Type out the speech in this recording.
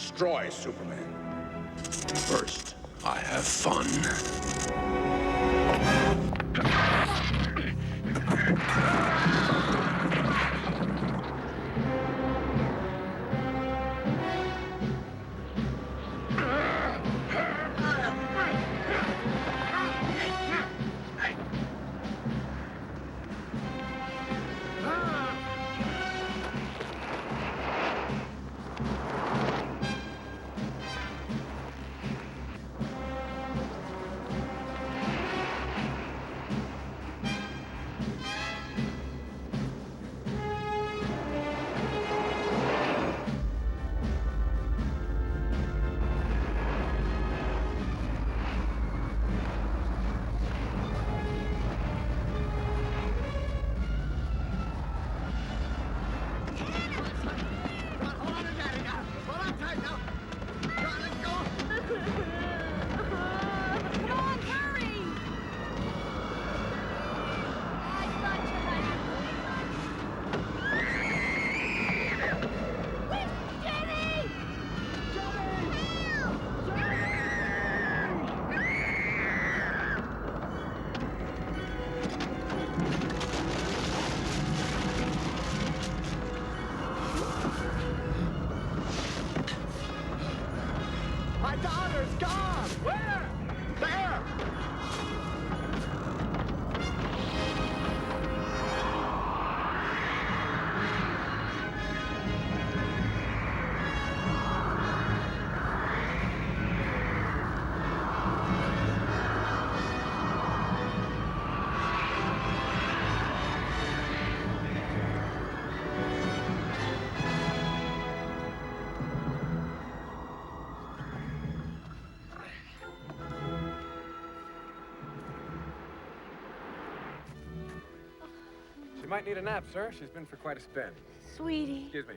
destroy Superman. First, I have fun. My daughter's gone! Where? There! She might need a nap, sir. She's been for quite a spin. Sweetie. Excuse me.